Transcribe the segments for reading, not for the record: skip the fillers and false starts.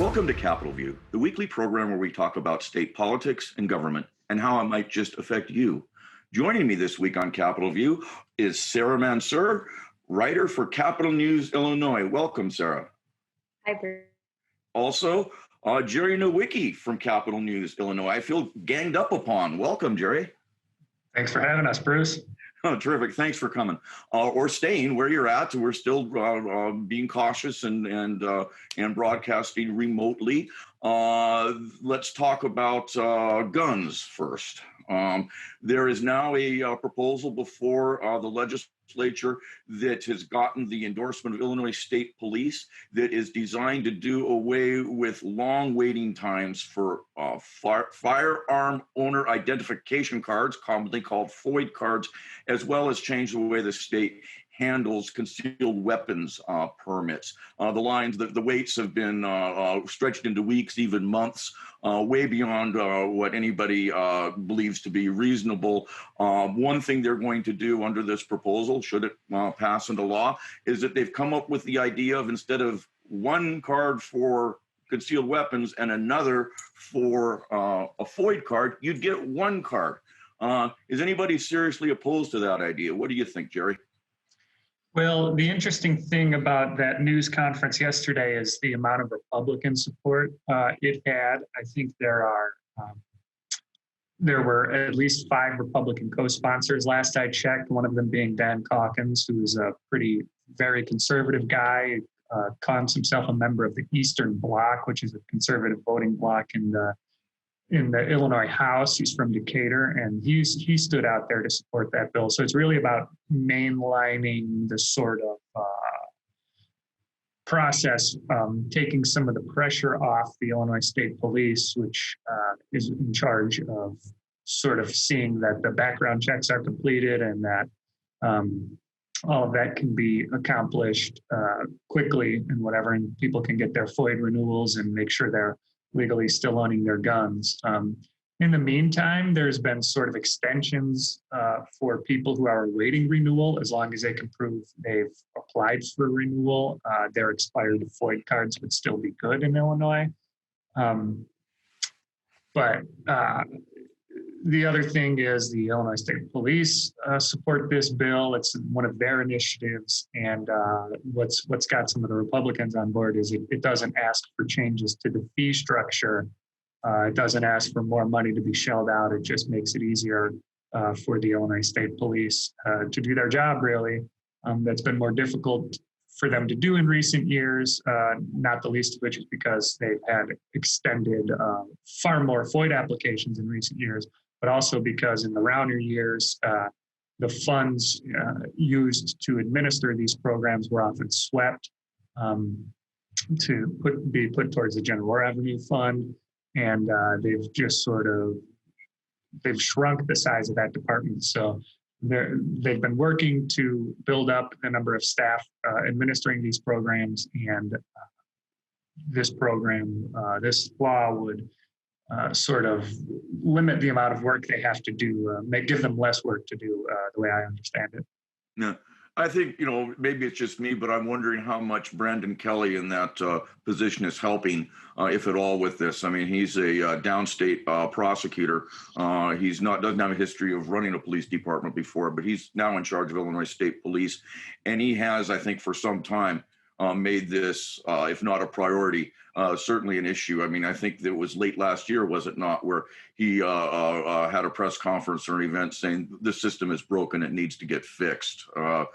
Welcome to Capitol View, the weekly program where we talk about state politics and government and how it might just affect you. Joining me this week on Capitol View is Sarah Mansur, writer for Capital News Illinois. Welcome, Sarah. Hi, Bruce. Also, Jerry Nowicki from Capital News Illinois. I feel ganged up upon. Welcome, Jerry. Thanks for having us, Bruce. Oh, terrific. Thanks for coming or staying where you're at. We're still being cautious and broadcasting remotely. Let's talk about guns first. There is now a proposal before the legislature that has gotten the endorsement of Illinois State Police that is designed to do away with long waiting times for firearm owner identification cards, commonly called FOID cards, as well as change the way the state handles concealed weapons permits. The waits have been stretched into weeks, even months, way beyond what anybody believes to be reasonable. One thing they're going to do under this proposal, should it pass into law, is that they've come up with the idea of, instead of one card for concealed weapons and another for a FOID card, you'd get one card. Is anybody seriously opposed to that idea? What do you think, Jerry? Well, the interesting thing about that news conference yesterday is the amount of Republican support it had. I think there were at least 5 Republican co-sponsors last I checked, one of them being Dan Calkins, who is a very conservative guy, calls himself a member of the Eastern Bloc, which is a conservative voting bloc in the Illinois House. He's from Decatur, and he stood out there to support that bill. So it's really about mainlining the sort of process, taking some of the pressure off the Illinois State Police, which is in charge of sort of seeing that the background checks are completed and that all of that can be accomplished quickly and whatever, and people can get their FOID renewals and make sure they're legally still owning their guns. In the meantime, there's been sort of extensions for people who are awaiting renewal, as long as they can prove they've applied for renewal. Their expired FOID cards would still be good in Illinois. But the other thing is the Illinois State Police support this bill. It's one of their initiatives, and what's got some of the Republicans on board is it doesn't ask for changes to the fee structure. It doesn't ask for more money to be shelled out. It just makes it easier for the Illinois State Police to do their job, really. That's been more difficult for them to do in recent years, not the least of which is because they've had extended far more FOID applications in recent years, but also because in the Rauner years, the funds used to administer these programs were often swept to be put towards the general revenue fund. And they've just they've shrunk the size of that department. So they've been working to build up the number of staff administering these programs. And this law would sort of limit the amount of work they have to do, give them less work to do, the way I understand it. Yeah. I think, maybe it's just me, but I'm wondering how much Brandon Kelly in that position is helping, if at all, with this. I mean, he's a downstate prosecutor. He's doesn't have a history of running a police department before, but he's now in charge of Illinois State Police. And he has, I think, for some time made this, if not a priority, certainly an issue. I mean, I think that it was late last year, was it not, where he had a press conference or an event saying the system is broken, it needs to get fixed. I'm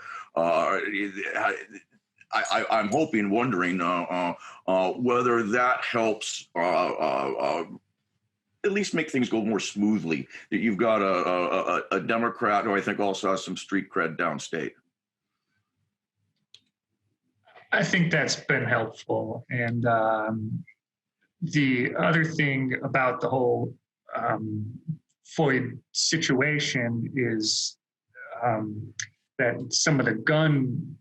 hoping, wondering whether that helps at least make things go more smoothly. That you've got a Democrat who I think also has some street cred downstate. I think that's been helpful. And the other thing about the whole FOID situation is that some of the gun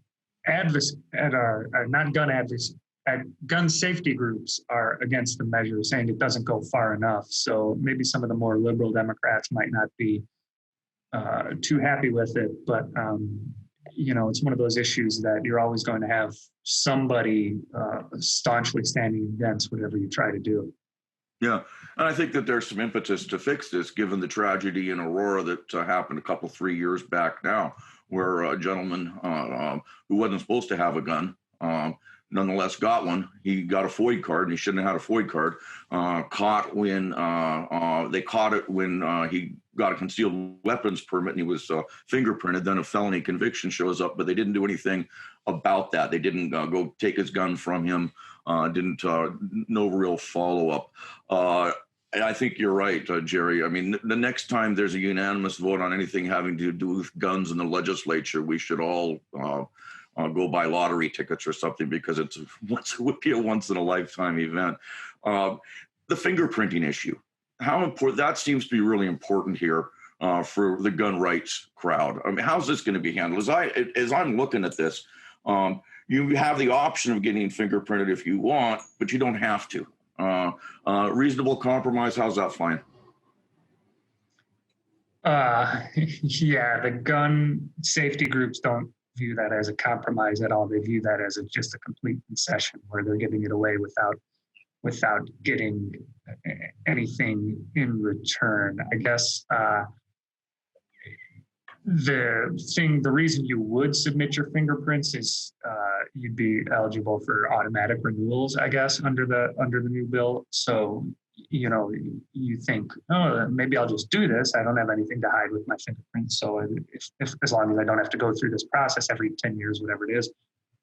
safety groups are against the measure, saying it doesn't go far enough. So maybe some of the more liberal Democrats might not be too happy with it, but it's one of those issues that you're always going to have somebody staunchly standing against whatever you try to do. Yeah, and I think that there's some impetus to fix this, given the tragedy in Aurora that happened 3 years back now, where a gentleman who wasn't supposed to have a gun nonetheless got one. He got a FOID card, and he shouldn't have had a FOID card. They caught it when he got a concealed weapons permit, and he was fingerprinted. Then a felony conviction shows up, but they didn't do anything about that. They didn't go take his gun from him. No real follow-up. And I think you're right, Jerry. I mean, the next time there's a unanimous vote on anything having to do with guns in the legislature, we should all go buy lottery tickets or something, because it would be a once-in-a-lifetime event. The fingerprinting issue, how important, that seems to be really important here for the gun rights crowd. I mean, how's this going to be handled? As I'm looking at this, you have the option of getting fingerprinted if you want, but you don't have to. Reasonable compromise, how's that fine? Yeah, the gun safety groups don't view that as a compromise at all. They view that as just a complete concession where they're giving it away without getting anything in return. I guess the reason you would submit your fingerprints is you'd be eligible for automatic renewals, I guess, under the new bill. So you think, oh, maybe I'll just do this. I don't have anything to hide with my fingerprints. So if as long as I don't have to go through this process every 10 years, whatever it is,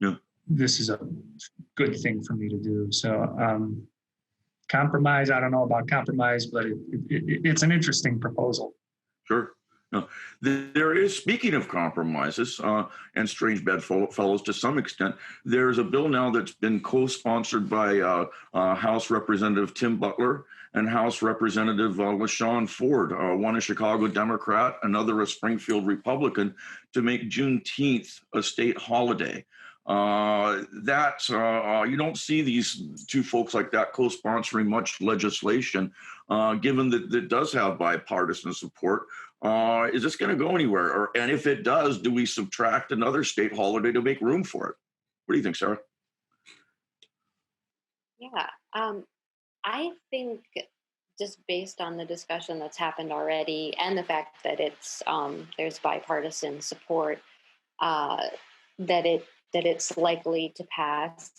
yeah, this is a good thing for me to do. So compromise, I don't know about compromise, but it's an interesting proposal. Sure. No, there is, speaking of compromises and strange bedfellows to some extent, there's a bill now that's been co-sponsored by House Representative Tim Butler and House Representative LaShawn Ford, one a Chicago Democrat, another a Springfield Republican, to make Juneteenth a state holiday. You don't see these two folks like that co-sponsoring much legislation, given that it does have bipartisan support. Is this going to go anywhere? And if it does, do we subtract another state holiday to make room for it? What do you think, Sarah? Yeah, I think just based on the discussion that's happened already and the fact that there's bipartisan support, that it's likely to pass.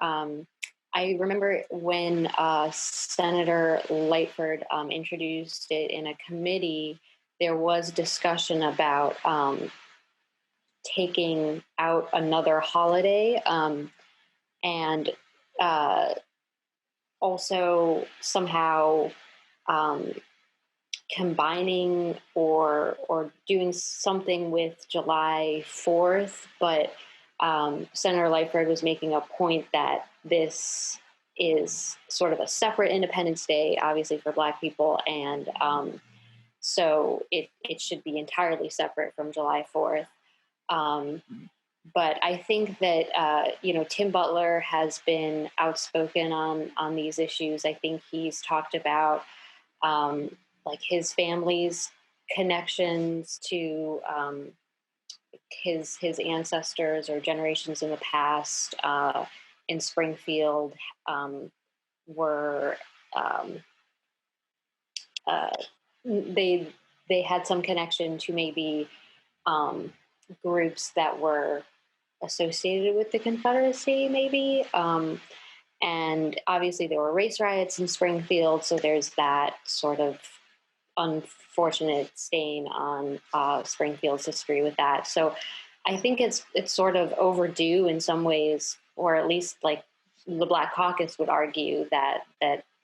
I remember when Senator Lightford introduced it in a committee, there was discussion about taking out another holiday and also somehow combining or doing something with July 4th, but Senator Lightford was making a point that this is sort of a separate Independence Day, obviously for Black people, and so it should be entirely separate from July 4th. But I think that Tim Butler has been outspoken on these issues. I think he's talked about like his family's connections to his ancestors or generations in the past in Springfield were they had some connection to maybe groups that were associated with the Confederacy, maybe. And obviously there were race riots in Springfield, so there's that sort of unfortunate stain on Springfield's history with that. So I think it's sort of overdue in some ways, or at least like the Black Caucus would argue that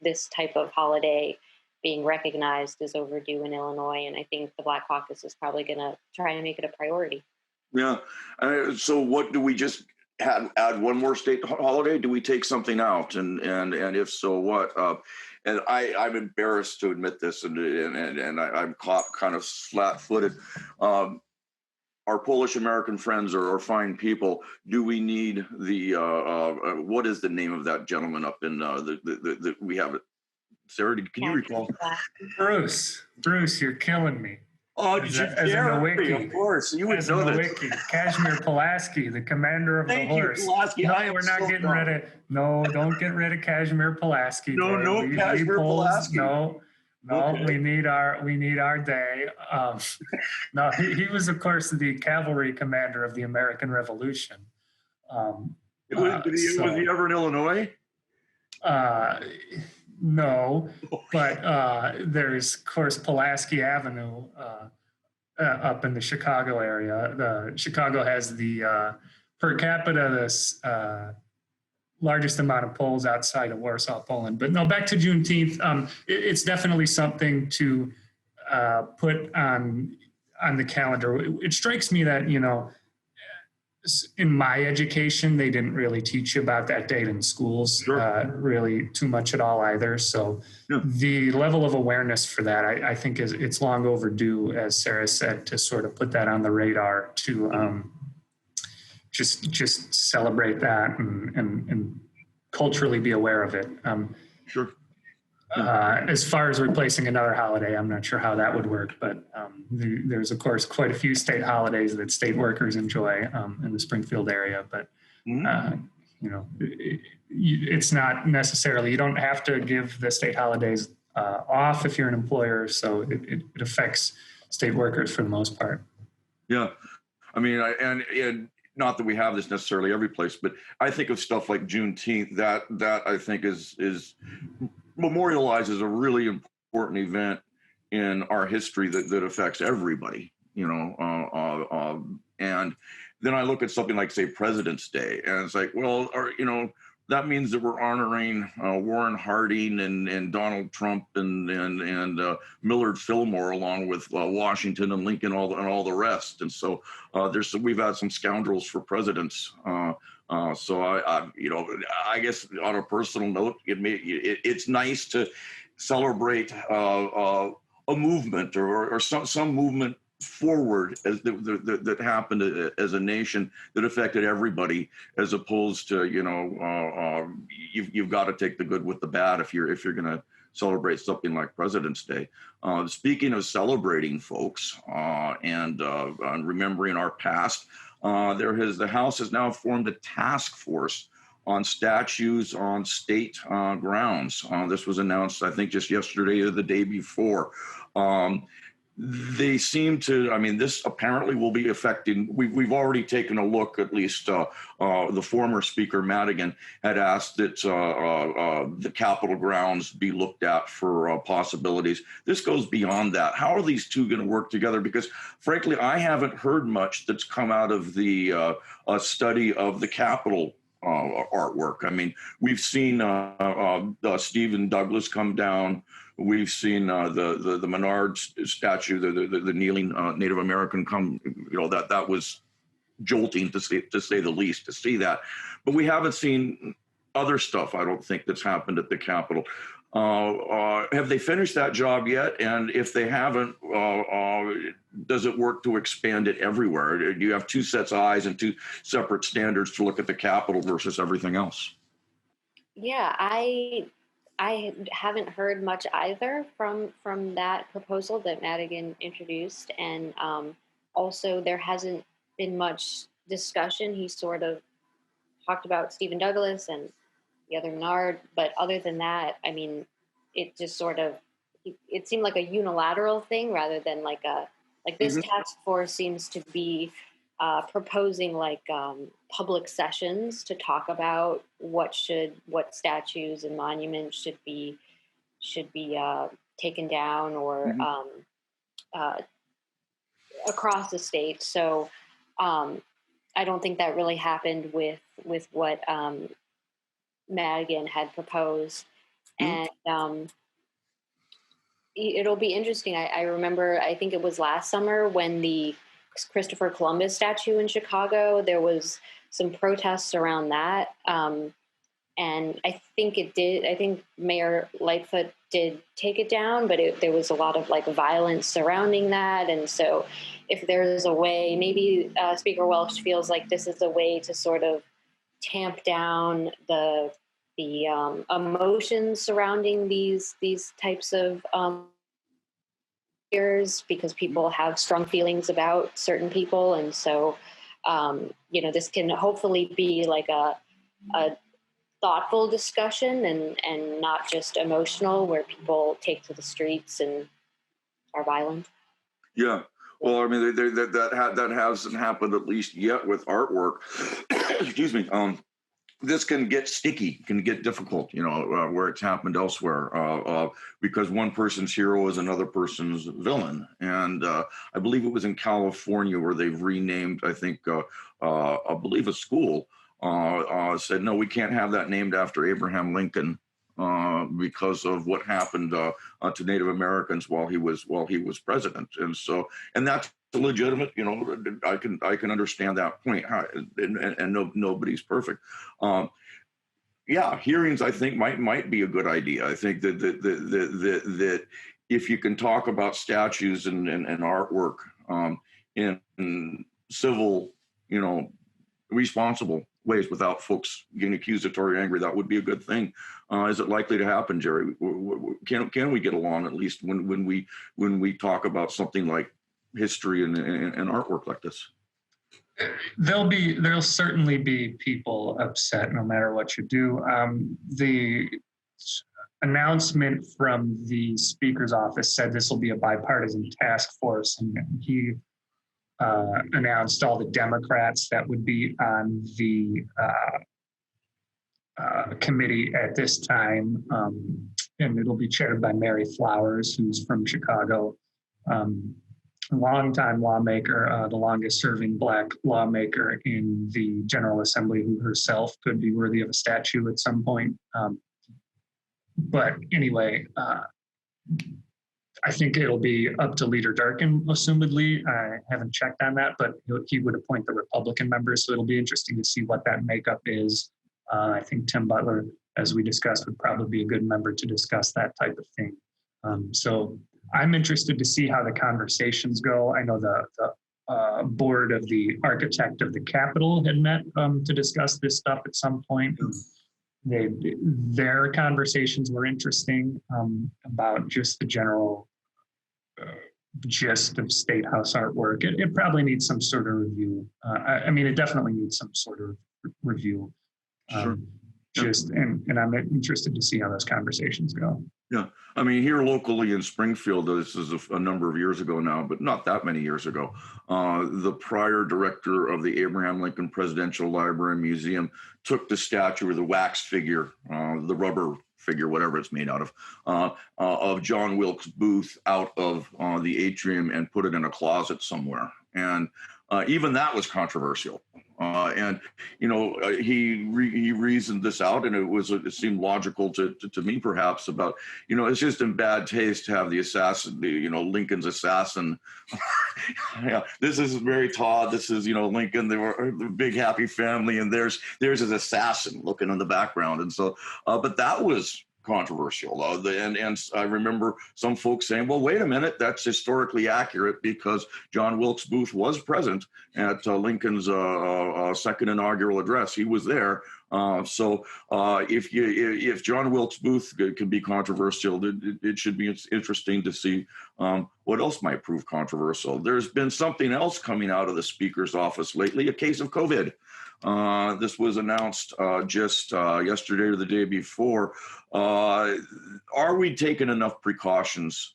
this type of holiday being recognized is overdue in Illinois. And I think the Black Caucus is probably going to try and make it a priority. Yeah. So what do we just add one more state holiday? Do we take something out? And if so, what? And I'm embarrassed to admit this, and I'm caught kind of flat-footed. Our Polish American friends are fine people. Do we need the what is the name of that gentleman up in we have it? Sarah, can you recall? Bruce, you're killing me. Oh, as Jerry, a of course. You would as a know this. Nowicki, Kazimir Pulaski, the commander of Thank the you, horse. Pulaski. No, I am we're not so getting proud. rid of. No, don't get rid of Kazimir Pulaski. No, Dave. no, Kazimir Pulaski. No, Okay. we need our day. No, he was of course the cavalry commander of the American Revolution. Was he ever in Illinois? No, but there's of course Pulaski Avenue up in the Chicago area. Chicago has the per capita this largest amount of polls outside of Warsaw, Poland. But no, back to Juneteenth. It's definitely something to put on the calendar. It strikes me that, you know, in my education, they didn't really teach you about that date in schools, Sure. really too much at all either. So Yeah. the level of awareness for that, I think it's long overdue, as Sarah said, to sort of put that on the radar to just celebrate that and culturally be aware of it. Sure. As far as replacing another holiday, I'm not sure how that would work, but there's of course quite a few state holidays that state workers enjoy in the Springfield area. But you know, it's not necessarily, you don't have to give the state holidays off if you're an employer. So it affects state workers for the most part. Yeah, I mean, and not that we have this necessarily every place, but I think of stuff like Juneteenth. That I think is memorializes a really important event in our history that affects everybody, you know. And then I look at something like, say, President's Day, and it's like, well, you know, that means that we're honoring Warren Harding and Donald Trump and Millard Fillmore, along with Washington and Lincoln and all the rest. And so we've had some scoundrels for presidents. So I you know, I guess on a personal note, it's nice to celebrate a movement or some movement forward that happened as a nation that affected everybody, as opposed to, you know, you've got to take the good with the bad if you're going to celebrate something like President's Day. Speaking of celebrating, folks, and remembering our past, the House has now formed a task force on statues on state grounds. This was announced, I think, just yesterday or the day before. They seem to, I mean, this apparently will be affecting, we've already taken a look, at least the former Speaker Madigan had asked that the Capitol grounds be looked at for possibilities. This goes beyond that. How are these two going to work together? Because frankly, I haven't heard much that's come out of the study of the Capitol artwork. I mean, we've seen Stephen Douglas come down. We've seen the Menard statue, the kneeling Native American come. You know, that was jolting to say the least, to see that. But we haven't seen other stuff, I don't think, that's happened at the Capitol. Have they finished that job yet? And if they haven't, does it work to expand it everywhere? Do you have two sets of eyes and two separate standards to look at the Capitol versus everything else? Yeah, I haven't heard much either from that proposal that Madigan introduced, and also there hasn't been much discussion. He sort of talked about Stephen Douglas and the other Menard, but other than that, I mean, it just sort of, it seemed like a unilateral thing rather than like this task force seems to be proposing like public sessions to talk about what statues and monuments should be taken down or across the state. So I don't think that really happened with what Madigan had proposed, and it'll be interesting. I remember, I think it was last summer when the Christopher Columbus statue in Chicago, there was some protests around that. And I think Mayor Lightfoot did take it down, but there was a lot of like violence surrounding that. And so if there's a way, maybe Speaker Welch feels like this is a way to sort of tamp down the emotions surrounding these types of barriers because people have strong feelings about certain people. And so, this can hopefully be like a thoughtful discussion and not just emotional, where people take to the streets and are violent. Yeah. Well, I mean, that hasn't happened, at least yet, with artwork. Excuse me. This can get sticky, can get difficult, where it's happened elsewhere, because one person's hero is another person's villain. And I believe it was in California where they've renamed, I believe a school said, no, we can't have that named after Abraham Lincoln because of what happened to Native Americans while he was president. And that's legitimate, I can understand that point, and nobody's perfect. Hearings, I think, might be a good idea. I think that if you can talk about statues and artwork in civil, responsible ways without folks getting accusatory or angry, that would be a good thing. Is it likely to happen, Jerry? Can we get along, at least when we talk about something like history and artwork like this? There'll certainly be people upset no matter what you do. The announcement from the Speaker's office said this will be a bipartisan task force, and he announced all the Democrats that would be on the committee at this time, and it'll be chaired by Mary Flowers, who's from Chicago. Longtime lawmaker, the longest serving Black lawmaker in the General Assembly, who herself could be worthy of a statue at some point. But anyway, I think it'll be up to Leader Durkin, assumedly. I haven't checked on that, but he would appoint the Republican members. So it'll be interesting to see what that makeup is. I think Tim Butler, as we discussed, would probably be a good member to discuss that type of thing. So I'm interested to see how the conversations go. I know the board of the architect of the Capitol had met to discuss this stuff at some point. Their conversations were interesting about just the general gist of State House artwork. It probably needs some sort of review. It definitely needs some sort of review. Sure. And I'm interested to see how those conversations go. Yeah, I mean, here locally in Springfield, this is a number of years ago now, but not that many years ago, the prior director of the Abraham Lincoln Presidential Library and Museum took the statue or the wax figure, the rubber figure, whatever it's made out of John Wilkes Booth out of the atrium and put it in a closet somewhere. And even that was controversial. He reasoned this out, and it seemed logical to me, perhaps, about, it's just in bad taste to have the assassin, Lincoln's assassin. Yeah, this is Mary Todd. This is, Lincoln. They were the big happy family, and there's his assassin looking in the background. And so, but that was controversial. And I remember some folks saying, well, wait a minute, that's historically accurate because John Wilkes Booth was present at Lincoln's second inaugural address. He was there. So if John Wilkes Booth can be controversial, it should be interesting to see what else might prove controversial. There's been something else coming out of the Speaker's office lately, a case of COVID. This was announced just yesterday or the day before. Are we taking enough precautions,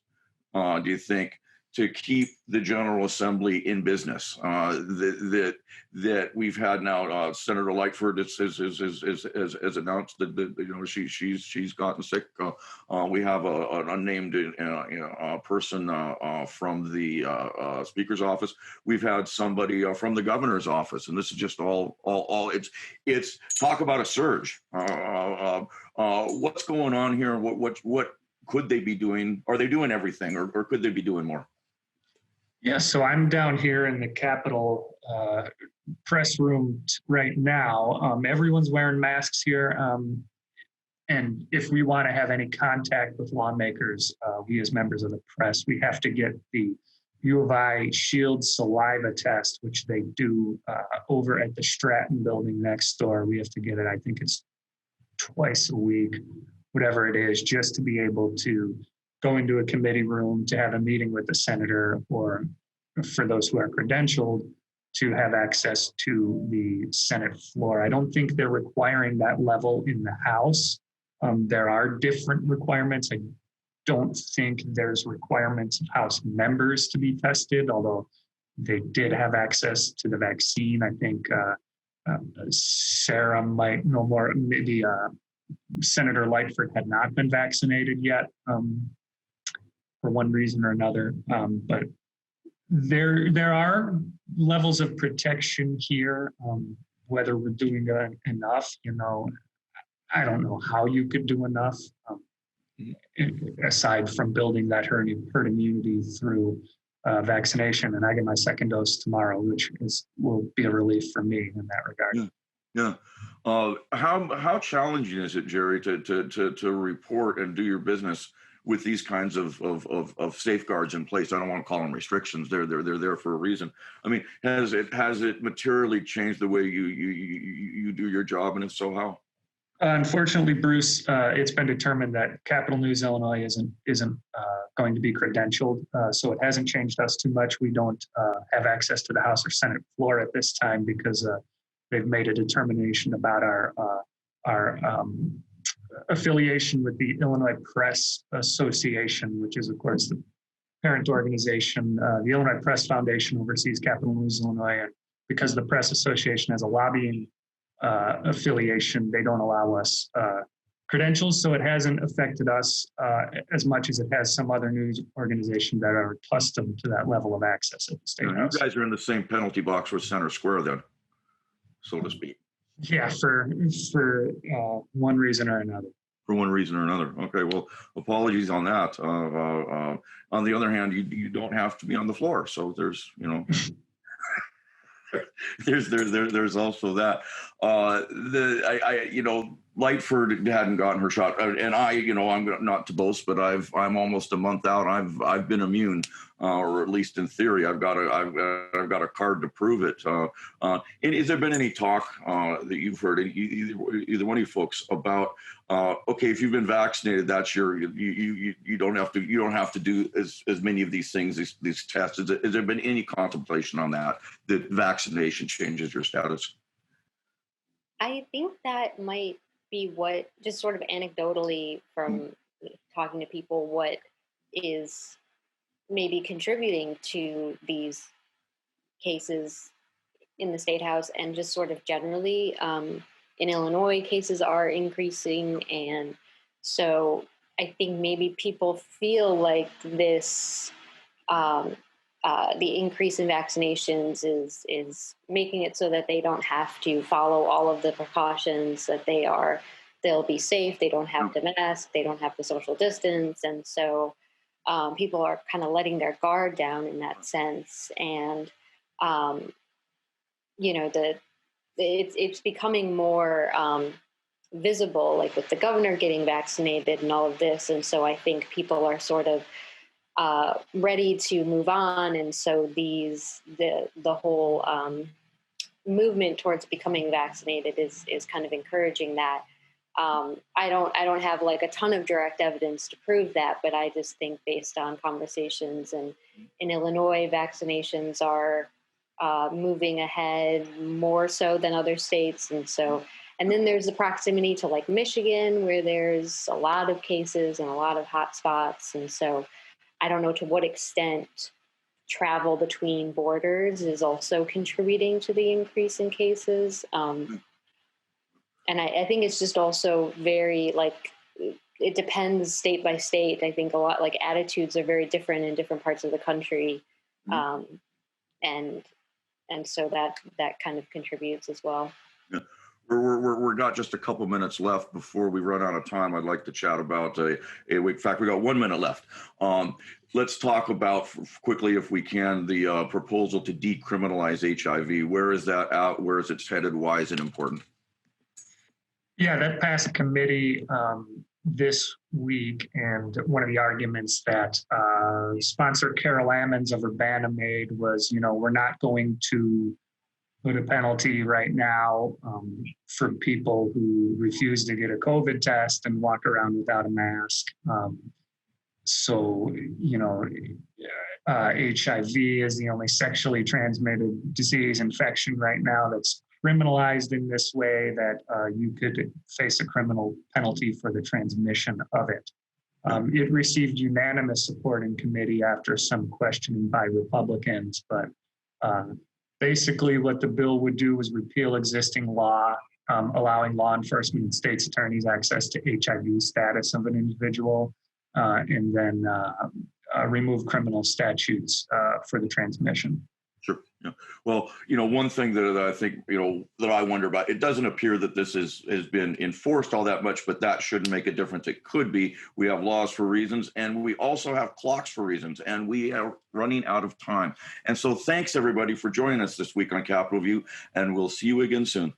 do you think, to keep the General Assembly in business? That we've had now. Senator Lightford has announced that she's gotten sick. We have an unnamed person from the Speaker's office. We've had somebody from the governor's office, and this is just all. It's talk about a surge. What's going on here? What could they be doing? Are they doing everything, or could they be doing more? Yeah, so I'm down here in the Capitol press room right now. Everyone's wearing masks here. And if we want to have any contact with lawmakers, we as members of the press, we have to get the U of I Shield saliva test, which they do over at the Stratton building next door. We have to get it, I think it's twice a week, whatever it is, just to be able to go into a committee room to have a meeting with the senator, or for those who are credentialed, to have access to the Senate floor. I don't think they're requiring that level in the House. There are different requirements. I don't think there's requirements of House members to be tested, although they did have access to the vaccine. I think Sarah might know more. Maybe Senator Lightfoot had not been vaccinated yet for one reason or another. But there are levels of protection here. Whether we're doing enough, I don't know how you could do enough aside from building that herd immunity through vaccination. And I get my second dose tomorrow, which will be a relief for me in that regard. Yeah. How challenging is it, Jerry, to report and do your business with these kinds of safeguards in place? I don't want to call them restrictions. They're there for a reason. I mean, has it materially changed the way you do your job, and if so, how? Unfortunately, Bruce, it's been determined that Capital News Illinois isn't going to be credentialed, so it hasn't changed us too much. We don't have access to the House or Senate floor at this time because they've made a determination about our affiliation with the Illinois Press Association, which is, of course, the parent organization. The Illinois Press Foundation oversees Capital News Illinois, and because the Press Association has a lobbying affiliation, they don't allow us credentials, so it hasn't affected us as much as it has some other news organizations that are accustomed to that level of access at the State House. You guys are in the same penalty box with Center Square then, so to speak. Yeah, for one reason or another. For one reason or another. Okay, well, apologies on that. On the other hand, you don't have to be on the floor, so there's there's also that. Lightford hadn't gotten her shot, and I'm not to boast, but I'm almost a month out. I've been immune, or at least in theory, I've got a card to prove it. And has there been any talk that you've heard, either one of you folks, about okay, if you've been vaccinated, that's you don't have to do as many of these things, these tests. Has there been any contemplation on that vaccination changes your status? I think that might be what, just sort of anecdotally from talking to people, what is maybe contributing to these cases in the State House, and just sort of generally in Illinois, cases are increasing. And so I think maybe people feel like this, the increase in vaccinations is making it so that they don't have to follow all of the precautions, that they'll be safe, they don't have to mask, they don't have to social distance. And so people are kind of letting their guard down in that sense. And, it's becoming more visible, like with the governor getting vaccinated and all of this. And so I think people are sort of ready to move on, and so the whole movement towards becoming vaccinated is kind of encouraging that. I don't have like a ton of direct evidence to prove that, but I just think based on conversations, and in Illinois, vaccinations are moving ahead more so than other states, and then there's the proximity to like Michigan, where there's a lot of cases and a lot of hot spots, and so I don't know to what extent travel between borders is also contributing to the increase in cases. And I think it's just also very, it depends state by state. I think a lot, like, attitudes are very different in different parts of the country. And so that kind of contributes as well. Yeah. We're got just a couple minutes left before we run out of time. I'd like to chat about in fact, we got 1 minute left. Let's talk about quickly, if we can, the proposal to decriminalize HIV. Where is that at? Where is it headed? Why is it important? Yeah, that passed committee this week, and one of the arguments that sponsor Carol Ammons of Urbana made was, we're not going to put a penalty right now for people who refuse to get a COVID test and walk around without a mask. So, HIV is the only sexually transmitted disease infection right now that's criminalized in this way, that you could face a criminal penalty for the transmission of it. It received unanimous support in committee after some questioning by Republicans, but basically what the bill would do was repeal existing law, allowing law enforcement and states' attorneys access to HIV status of an individual, and then remove criminal statutes for the transmission. Sure. Yeah. Well, one thing that I think, that I wonder about, it doesn't appear that this has been enforced all that much, but that shouldn't make a difference. It could be. We have laws for reasons, and we also have clocks for reasons, and we are running out of time. And so thanks, everybody, for joining us this week on Capitol View, and we'll see you again soon.